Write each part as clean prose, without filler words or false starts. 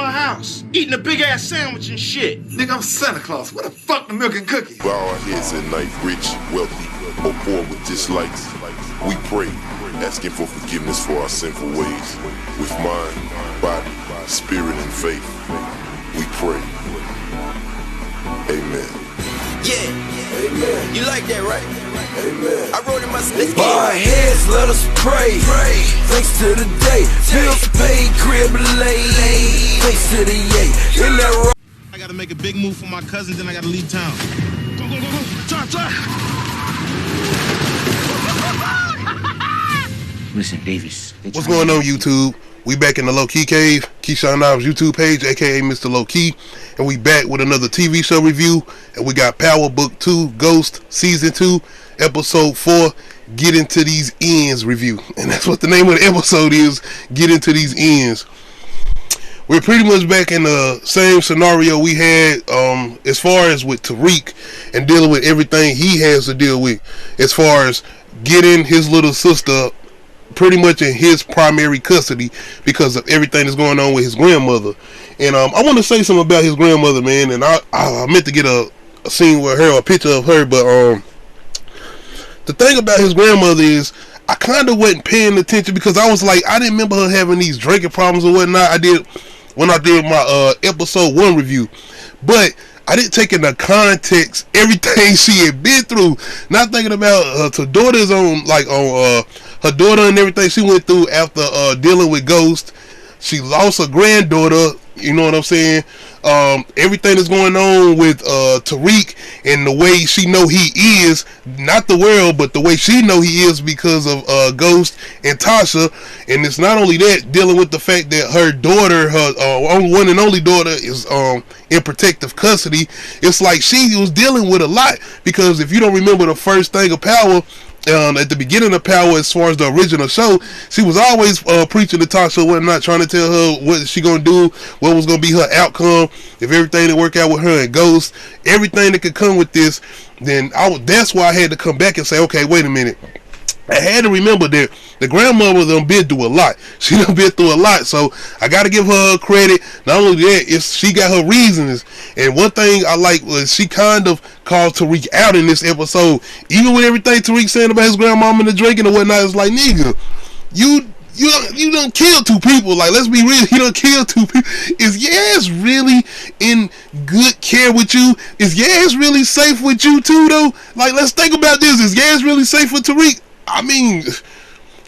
her house, eating a big ass sandwich and shit. Nigga, I'm Santa Claus. What the fuck the milk and cookies? Bow our heads at night, rich, wealthy, or poor with dislikes. We pray, asking for forgiveness for our sinful ways. With mind, body, spirit, and faith, we pray. Amen. Yeah, amen. You like that, right? Amen. I wrote in my sleep. Bow our heads, let us pray. Thanks to the day, bills paid, crib laid. Thanks to the yay. In that I gotta make a big move for my cousin, then I gotta leave town. Go, go, go, go. Try. Listen, Davis. What's going on, YouTube? We back in the Low Key Cave, Keyshawn Knobs YouTube page, aka Mr. Low Key, and we back with another TV show review. And we got POWERBOOKTWO Ghost Season 2, Episode 4, Get Into These Ends review. And that's what the name of the episode is, Get Into These Ends. We're pretty much back in the same scenario we had as far as with Tariq and dealing with everything he has to deal with as far as getting his little sister pretty much in his primary custody because of everything that's going on with his grandmother. And I want to say something about his grandmother, man, and I meant to get a scene with her, a picture of her, but the thing about his grandmother is I kind of wasn't paying attention because I was like, I didn't remember her having these drinking problems or whatnot. I did when I did my episode 1 review, but I didn't take into context everything she had been through. Not thinking about her daughter's her daughter and everything she went through after dealing with Ghost. She lost her granddaughter. You know what I'm saying? Everything that's going on with Tariq and the way she know he is, not the world, but the way she know he is because of Ghost and Tasha. And it's not only that, dealing with the fact that her daughter, her one and only daughter, is in protective custody. It's like she was dealing with a lot, because if you don't remember the first thing of Power, at the beginning of Power, as far as the original show, she was always preaching to Tasha and whatnot, trying to tell her what she gonna do, what was gonna be her outcome if everything didn't work out with her and Ghost, everything that could come with this. Then that's why I had to come back and say, okay, wait a minute. I had to remember that the grandmother done been through a lot. She done been through a lot, so I got to give her credit. Not only that, she got her reasons. And one thing I like was she kind of called Tariq out in this episode. Even with everything Tariq saying about his grandmama and the drinking and whatnot, it's like, nigga, you done killed 2 people. Like, let's be real, you done killed 2 people. Is Yaz really in good care with you? Is Yaz really safe with you too, though? Like, let's think about this. Is Yaz really safe with Tariq? I mean,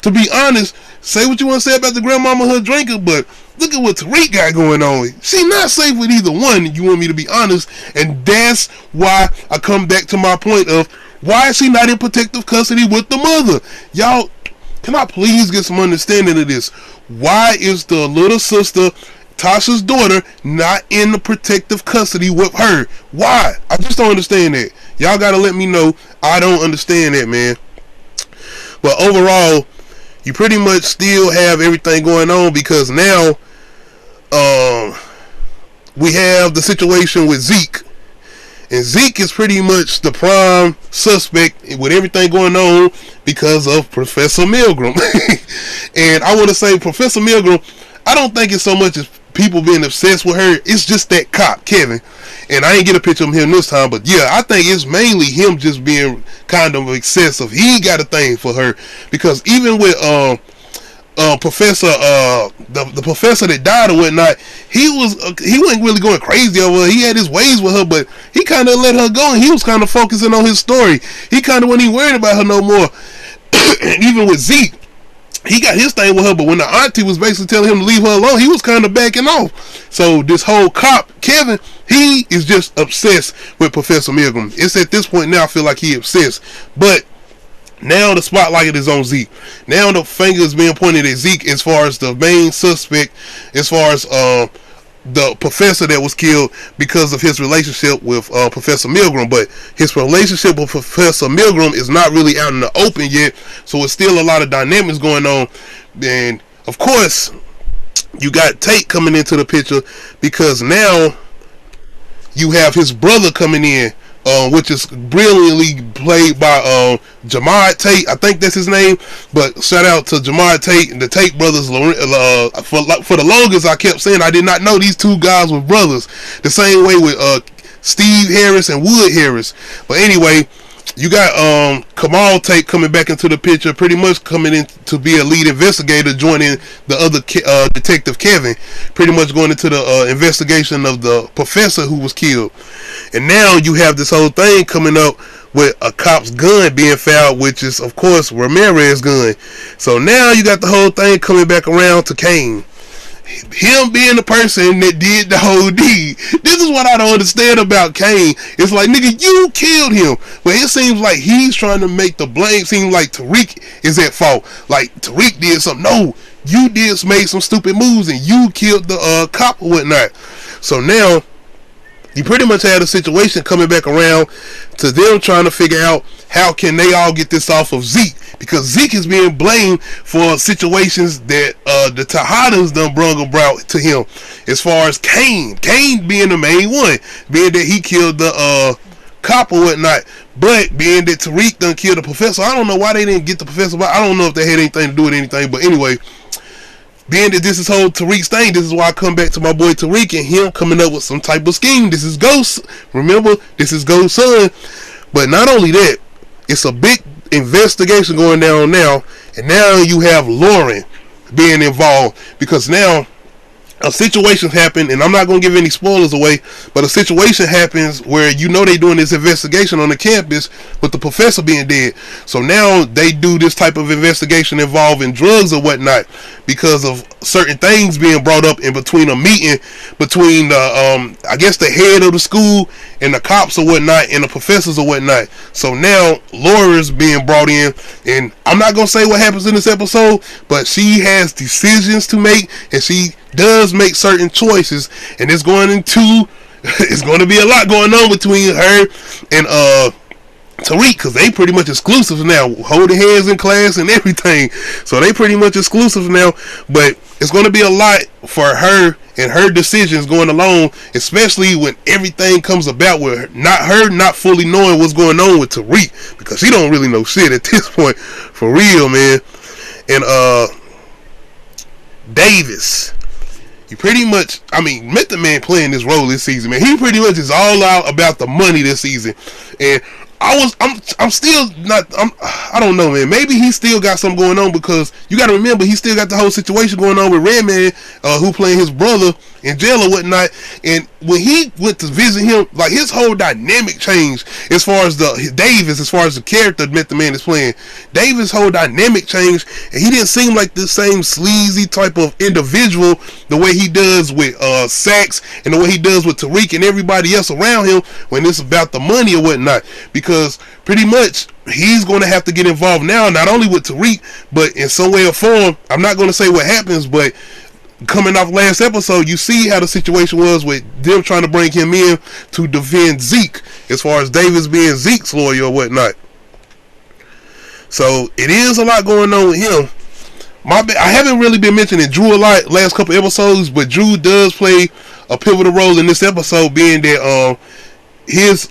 to be honest, say what you want to say about the grandmama, her drinker, but look at what Tariq got going on. She not safe with either one, you want me to be honest. And that's why I come back to my point of, why is she not in protective custody with the mother? Y'all, can I please get some understanding of this? Why is the little sister, Tasha's daughter, not in the protective custody with her? Why? I just don't understand that. Y'all gotta let me know. I don't understand that, man. But overall, you pretty much still have everything going on, because now we have the situation with Zeke. And Zeke is pretty much the prime suspect with everything going on because of Professor Milgram. And I want to say Professor Milgram, I don't think it's so much as people being obsessed with her. It's just that cop, Kevin. And I ain't get a picture of him this time, but yeah, I think it's mainly him just being kind of excessive. He got a thing for her, because even with Professor, the professor that died or whatnot, he wasn't really going crazy over her. He had his ways with her, but he kind of let her go, and he was kind of focusing on his story. He kind of wasn't even worried about her no more. And even with Zeke, he got his thing with her, but when the auntie was basically telling him to leave her alone, he was kind of backing off. So this whole cop, Kevin, he is just obsessed with Professor Milgram. It's at this point now I feel like he obsessed. But now the spotlight is on Zeke. Now the finger is being pointed at Zeke as far as the main suspect, as far as the professor that was killed because of his relationship with Professor Milgram. But his relationship with Professor Milgram is not really out in the open yet, so it's still a lot of dynamics going on. And of course you got Tate coming into the picture, because now you have his brother coming in, which is brilliantly played by Jamar Tate. I think that's his name. But shout out to Jamar Tate and the Tate brothers. For the longest, I kept saying I did not know these two guys were brothers. The same way with Steve Harris and Wood Harris. But anyway, you got Kamal Tate coming back into the picture, pretty much coming in to be a lead investigator, joining the other detective Kevin, pretty much going into the investigation of the professor who was killed. And now you have this whole thing coming up with a cop's gun being found, which is of course Ramirez's gun. So now you got the whole thing coming back around to Kane. Him being the person that did the whole deed. This is what I don't understand about Kane. It's like, nigga, you killed him. But it seems like he's trying to make the blame seem like Tariq is at fault. Like Tariq did something. No, you made some stupid moves and you killed the cop or whatnot. So now you pretty much had a situation coming back around to them trying to figure out how can they all get this off of Zeke, because Zeke is being blamed for situations that the Tejadas done brung about to him, as far as Kane being the main one, being that he killed the cop or whatnot, but being that Tariq done killed the professor. I don't know why they didn't get the professor, but I don't know if they had anything to do with anything, but anyway, being that this is whole Tariq's thing, this is why I come back to my boy Tariq and him coming up with some type of scheme. This is Ghost. Remember, this is Ghost's son. But not only that, it's a big investigation going down now. And now you have Lauren being involved, because now a situation happened, and I'm not going to give any spoilers away, but a situation happens where they doing this investigation on the campus with the professor being dead. So now they do this type of investigation involving drugs or whatnot, because of certain things being brought up in between a meeting between the I guess the head of the school and the cops or whatnot and the professors or whatnot. So now Laura's being brought in, and I'm not gonna say what happens in this episode, but she has decisions to make, and she does make certain choices, and it's going to be a lot going on between her and Tariq, because they pretty much exclusive now, holding hands in class and everything. So they pretty much exclusive now, but it's going to be a lot for her and her decisions going along, especially when everything comes about with her not fully knowing what's going on with Tariq, because she don't really know shit at this point, for real, man. And Davis, he pretty much, Method Man playing this role this season, man. He pretty much is all out about the money this season. And I'm still not, I don't know, man. Maybe he still got something going on, because you got to remember, he still got the whole situation going on with Redman, who playing his brother in jail or whatnot. And when he went to visit him, like, his whole dynamic changed as far as Davis, as far as the character that the man is playing. Davis' whole dynamic changed, and he didn't seem like the same sleazy type of individual the way he does with Sax and the way he does with Tariq and everybody else around him when it's about the money or whatnot. Because pretty much he's going to have to get involved now, not only with Tariq, but in some way or form. I'm not going to say what happens, but coming off last episode, you see how the situation was with them trying to bring him in to defend Zeke, as far as Davis being Zeke's lawyer or whatnot. So it is a lot going on with him. I haven't really been mentioning Drew a lot last couple episodes, but Drew does play a pivotal role in this episode, being that his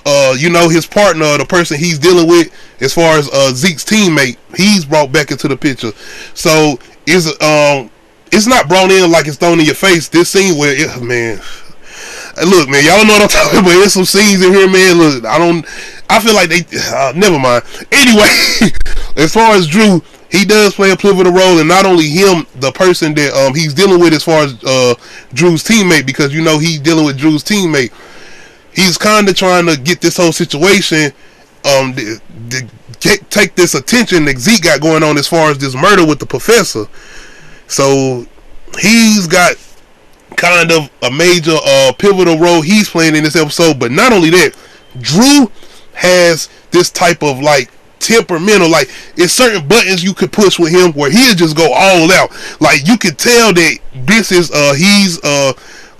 partner, the person he's dealing with as far as Zeke's teammate, he's brought back into the picture. So it's not brought in like it's thrown in your face. This scene where man, look, man, y'all don't know what I'm talking about. There's some scenes in here, man. Look, I feel like they never mind. Anyway, as far as Drew, he does play a pivotal role, and not only him, the person that he's dealing with as far as Drew's teammate, because he's dealing with Drew's teammate. He's kind of trying to get this whole situation to take this attention that Zeke got going on as far as this murder with the professor. So he's got kind of a major pivotal role he's playing in this episode. But not only that, Drew has this type of like temperamental, like it's certain buttons you could push with him where he'll just go all out. Like you could tell that this is he's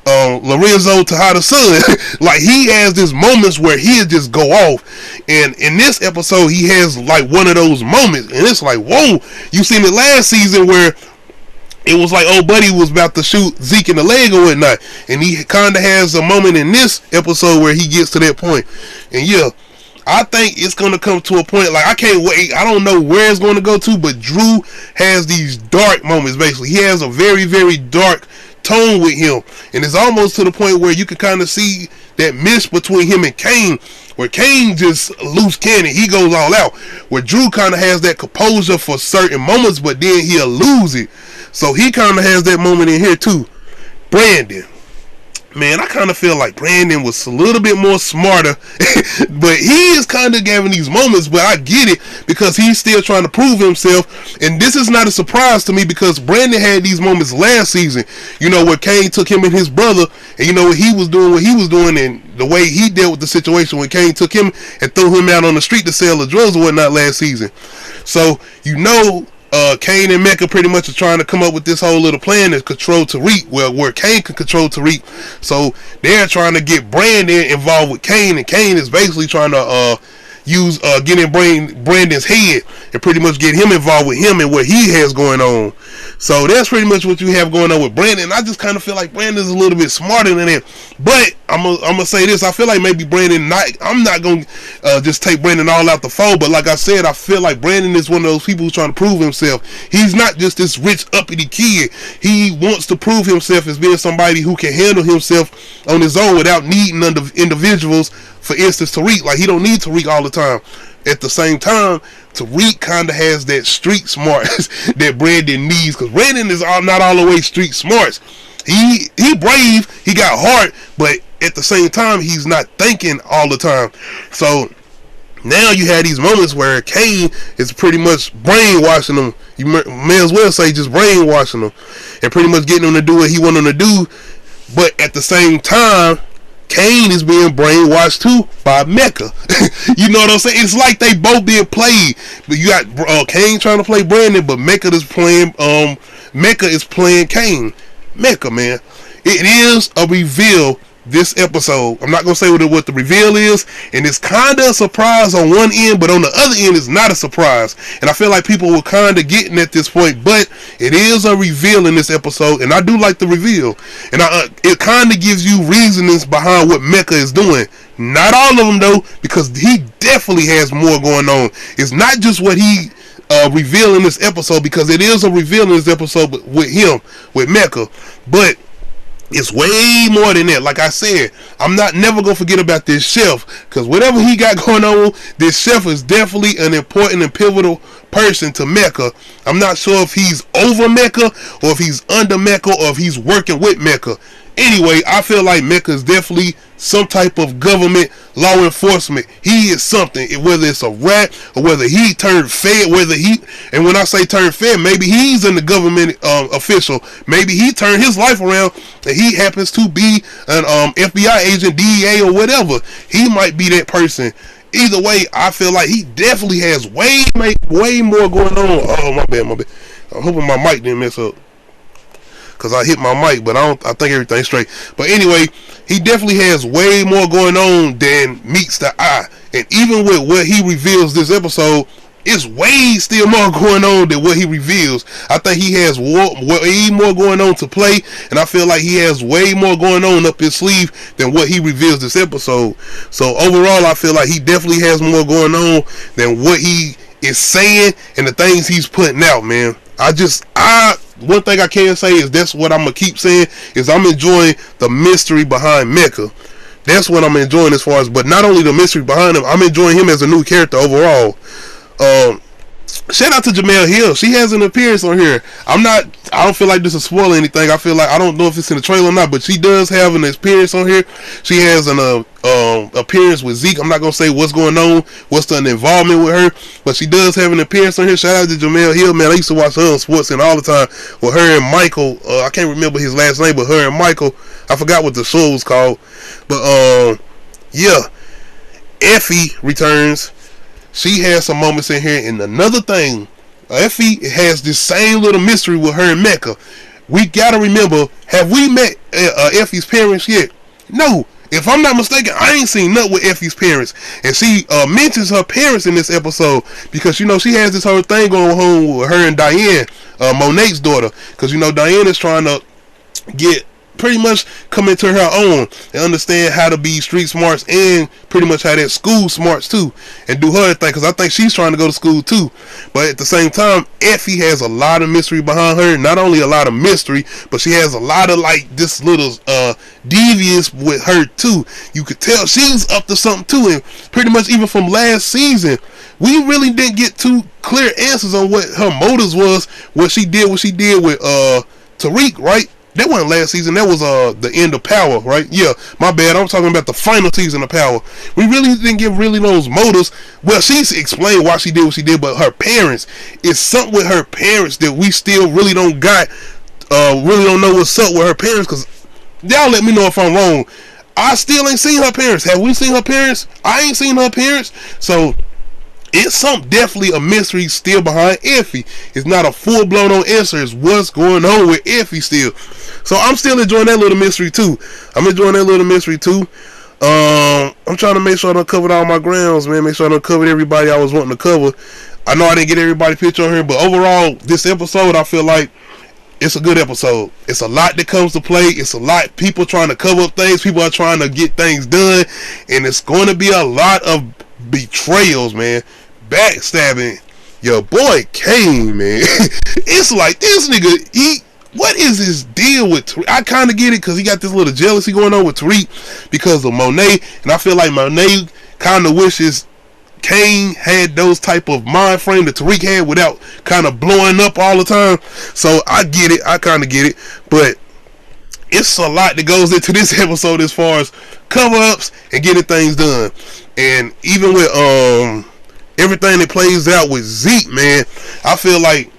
Lorenzo Tejada's son. Like he has these moments where he'll just go off, and in this episode he has like one of those moments, and it's like, whoa. You seen it last season where it was like old buddy was about to shoot Zeke in the leg or whatnot, and he kind of has a moment in this episode where he gets to that point. And yeah, I think it's going to come to a point, like, I can't wait. I don't know where it's going to go to, but Drew has these dark moments, basically. He has a very, very dark tone with him, and it's almost to the point where you can kind of see that miss between him and Kane, where Kane just loose cannon, he goes all out, where Drew kind of has that composure for certain moments, but then he'll lose it. So he kind of has that moment in here too. Brandon, man, I kind of feel like Brandon was a little bit more smarter, but he is kind of having these moments, but I get it, because he's still trying to prove himself, and this is not a surprise to me, because Brandon had these moments last season, you know, where Kane took him and his brother, and you know, what he was doing, and the way he dealt with the situation when Kane took him and threw him out on the street to sell the drugs or whatnot last season. So, you know, Kane and Mecca pretty much are trying to come up with this whole little plan to control Tariq, where Kane can control Tariq. So they're trying to get Brandon involved with Kane, and Kane is basically trying to get in Brandon's head and pretty much get him involved with him and what he has going on. So that's pretty much what you have going on with Brandon. I just kind of feel like Brandon's a little bit smarter than that. But I'm gonna say this: I feel like maybe Brandon. I'm not gonna just take Brandon all out the fold. But like I said, I feel like Brandon is one of those people who's trying to prove himself. He's not just this rich uppity kid. He wants to prove himself as being somebody who can handle himself on his own without needing individuals. For instance, Tariq, like, he don't need Tariq all the time. At the same time, Tariq kind of has that street smarts that Brandon needs, because Brandon is not all the way street smarts. He brave, he got heart, but at the same time, he's not thinking all the time. So now you have these moments where Kane is pretty much brainwashing him. You may as well say just brainwashing him and pretty much getting him to do what he want him to do. But at the same time, Kane is being brainwashed too by Mecca. You know what I'm saying? It's like they both being played. But you got Kane trying to play Brandon, but Mecca is playing Kane. Mecca, man. It is a reveal this episode. I'm not gonna say what the reveal is, and it's kind of a surprise on one end, but on the other end it's not a surprise. And I feel like people were kind of getting at this point, but it is a reveal in this episode, and I do like the reveal. And it kind of gives you reasonings behind what Mecca is doing. Not all of them though, because he definitely has more going on. It's not just what he revealed in this episode, because it is a reveal in this episode with him, with Mecca, but it's way more than that. Like I said, I'm never gonna forget about this chef, because whatever he got going on, this chef is definitely an important and pivotal person to Mecca. I'm not sure if he's over Mecca or if he's under Mecca or if he's working with Mecca. Anyway, I feel like Mecca is definitely some type of government law enforcement. He is something, whether it's a rat or whether he turned Fed, and when I say turned Fed, maybe he's in the government official. Maybe he turned his life around and he happens to be an FBI agent, DEA or whatever. He might be that person. Either way, I feel like he definitely has way more going on. Oh, my bad. I'm hoping my mic didn't mess up, because I hit my mic, but I think everything's straight. But anyway, he definitely has way more going on than meets the eye. And even with what he reveals this episode, it's way still more going on than what he reveals. I think he has way more going on to play, and I feel like he has way more going on up his sleeve than what he reveals this episode. So overall, I feel like he definitely has more going on than what he is saying and the things he's putting out, man. One thing I can say is that's what I'm gonna keep saying, is I'm enjoying the mystery behind Mecca. That's what I'm enjoying as far as, but not only the mystery behind him, I'm enjoying him as a new character overall. Shout out to Jamel Hill. She has an appearance on here. I don't feel like this is spoiling anything. I feel like, I don't know if it's in the trailer or not, but she does have an appearance on here. She has an appearance with Zeke. I'm not gonna say what's going on, what's the involvement with her, but she does have an appearance on here. Shout out to Jamel Hill, man. I used to watch her on Sports and all the time with her and Michael. I can't remember his last name, but her and Michael, I forgot what the show was called. But yeah, Effie returns. She has some moments in here, and another thing, Effie has this same little mystery with her and Mecca. We gotta remember, have we met Effie's parents yet? No. If I'm not mistaken, I ain't seen nothing with Effie's parents. And she mentions her parents in this episode, because, you know, she has this whole thing going on with her and Diane. Monet's daughter, because you know Diana's trying to get pretty much come into her own and understand how to be street smarts and pretty much how that school smarts too, and do her thing, because I think she's trying to go to school too. But at the same time, Effie has a lot of mystery behind her. Not only a lot of mystery, but she has a lot of like this little devious with her too. You could tell she's up to something too, and pretty much even from last season we really didn't get too clear answers on what her motives was, what she did with Tariq, right? That wasn't last season. That was the end of Power, right? Yeah, my bad. I'm talking about the final season of Power. We really didn't get really those motives. Well, she's explained why she did what she did, but her parents, it's something with her parents that we still really don't got. Really don't know what's up with her parents. Cause y'all let me know if I'm wrong. I still ain't seen her parents. Have we seen her parents? I ain't seen her parents. So it's definitely a mystery still behind Effie. It's not a full-blown on answer. It's what's going on with Effie still. So I'm still enjoying that little mystery too. I'm trying to make sure I done covered all my grounds, man. Make sure I done covered everybody I was wanting to cover. I know I didn't get everybody's picture on here, but overall, this episode, I feel like it's a good episode. It's a lot that comes to play. It's a lot people trying to cover up things. People are trying to get things done, and it's going to be a lot of betrayals, man. Backstabbing. Your boy Kane, man. It's like this nigga, what is his deal with Tariq? I kind of get it because he got this little jealousy going on with Tariq because of Monet, and I feel like Monet kind of wishes Kane had those type of mind frame that Tariq had without kind of blowing up all the time. So I get it. I kind of get it. But it's a lot that goes into this episode as far as cover-ups and getting things done. And even with everything that plays out with Zeke, man, I feel like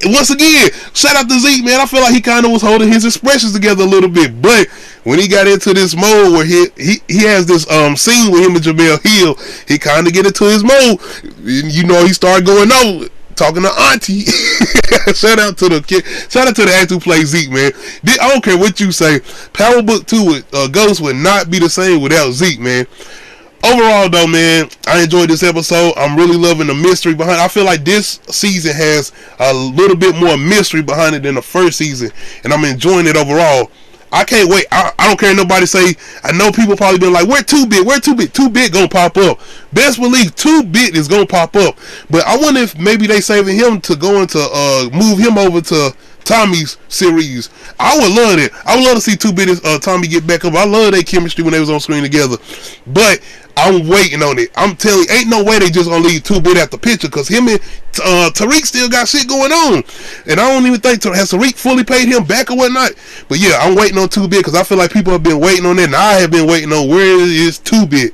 once again, shout out to Zeke, man. I feel like he kind of was holding his expressions together a little bit, but when he got into this mode where he has this scene with him and Jamel Hill, he kind of get into his mode. You know, he started going over, talking to Auntie. Shout out to the kid. Shout out to the actor who plays Zeke, man. I don't care what you say. Power Book 2 with Ghost would not be the same without Zeke, man. Overall, though, man, I enjoyed this episode. I'm really loving the mystery behind it. I feel like this season has a little bit more mystery behind it than the first season, and I'm enjoying it overall. I can't wait. I don't care if nobody say. I know people probably been like, where 2-Bit? Where 2-Bit? 2-Bit gonna pop up. Best believe 2-Bit is gonna pop up. But I wonder if maybe they saving him to go into move him over to Tommy's series. I would love it. I would love to see 2-Bit and Tommy get back up. I love their chemistry when they was on screen together. But I'm waiting on it. I'm telling you, ain't no way they just gonna leave 2-Bit at the picture, because him and Tariq still got shit going on, and I don't even think has Tariq fully paid him back or whatnot. But yeah, I'm waiting on 2-Bit because I feel like people have been waiting on that, and I have been waiting on where is 2-Bit.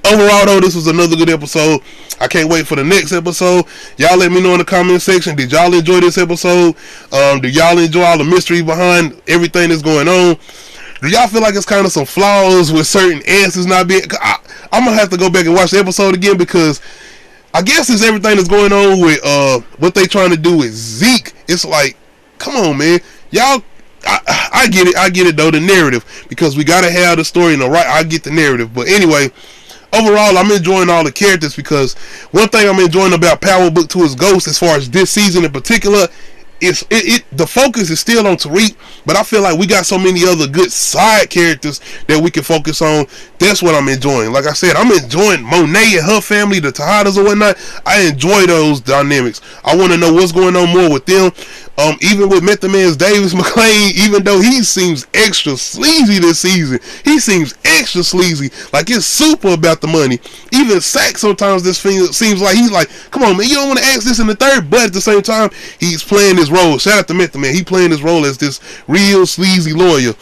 Overall, though, this was another good episode. I can't wait for the next episode. Y'all let me know in the comment section. Did y'all enjoy this episode? Do y'all enjoy all the mystery behind everything that's going on? Do y'all feel like it's kind of some flaws with certain answers not being... I'm going to have to go back and watch the episode again, because I guess it's everything that's going on with what they trying to do with Zeke. It's like, come on, man. Y'all... I get it. I get it, though, the narrative. Because we got to have the story in the right... I get the narrative. But anyway... Overall, I'm enjoying all the characters, because one thing I'm enjoying about Power Book 2 is Ghost, as far as this season in particular, the focus is still on Tariq, but I feel like we got so many other good side characters that we can focus on. That's what I'm enjoying. Like I said, I'm enjoying Monet and her family, the Tejadas or whatnot. I enjoy those dynamics. I want to know what's going on more with them. Even with Method Man's Davis McClain, even though he seems extra sleazy this season, he seems extra sleazy, like it's super about the money. Even Sack sometimes this thing seems like he's like, come on, man, you don't want to ask this in the third, but at the same time, he's playing his role. Shout out to Method Man, he playing his role as this real sleazy lawyer.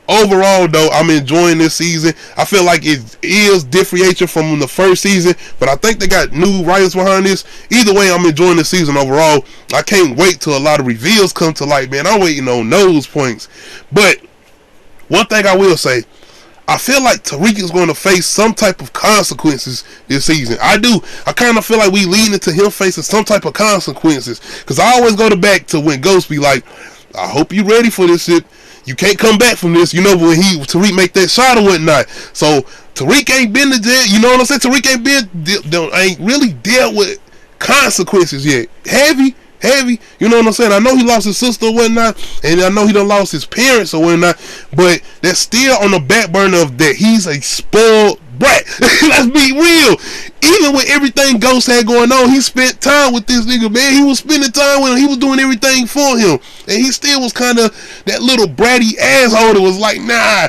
Overall, though, I'm enjoying this season. I feel like it is differentiation from the first season, but I think they got new writers behind this. Either way, I'm enjoying this season overall. I can't wait till a lot of reveals come to light, man. I'm waiting on those points. But one thing I will say, I feel like Tariq is going to face some type of consequences this season. I do. I kind of feel like we lean into him facing some type of consequences, because I always go back to when Ghost be like, I hope you ready for this shit. You can't come back from this, you know, when Tariq make that shot or whatnot. So Tariq ain't been to jail, you know what I'm saying? Tariq ain't really dealt with consequences yet. Heavy. You know what I'm saying? I know he lost his sister or whatnot, and I know he done lost his parents or whatnot, but that's still on the back burner of that he's a spoiled brat. Let's be real. Even with everything Ghost had going on, he spent time with this nigga, man. He was spending time with him. He was doing everything for him. And he still was kind of that little bratty asshole that was like, nah,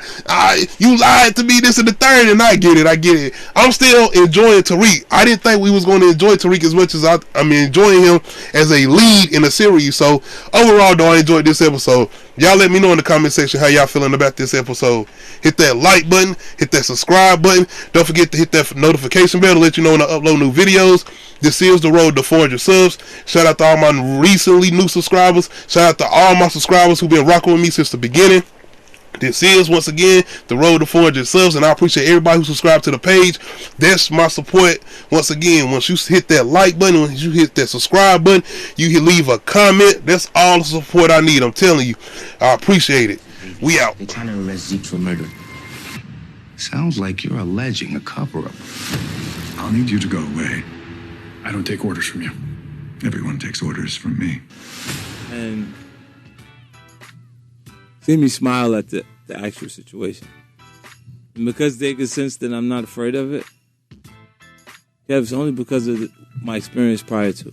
you lied to me, this and the third, and I get it. I'm still enjoying Tariq. I didn't think we was going to enjoy Tariq as much as I'm enjoying him as a lead in the series. So overall, though, I enjoyed this episode. Y'all let me know in the comment section how y'all feeling about this episode. Hit that like button, hit that subscribe button. Don't forget to hit that notification bell to let you know when I upload new videos. This is the road to 400 subs. Shout out to all my recently new subscribers. Shout out to all my subscribers who've been rocking with me since the beginning. This is, once again, the road to 400 subs, and I appreciate everybody who subscribed to the page. That's my support. Once again, once you hit that like button, once you hit that subscribe button, you can leave a comment. That's all the support I need. I'm telling you. I appreciate it. We out. They're trying to arrest Zeke for murder. Sounds like you're alleging a cover-up. I'll need you to go away. I don't take orders from you. Everyone takes orders from me. And see me smile at the actual situation. And because they can sense that I'm not afraid of it, yeah, it's only because of my experience prior to.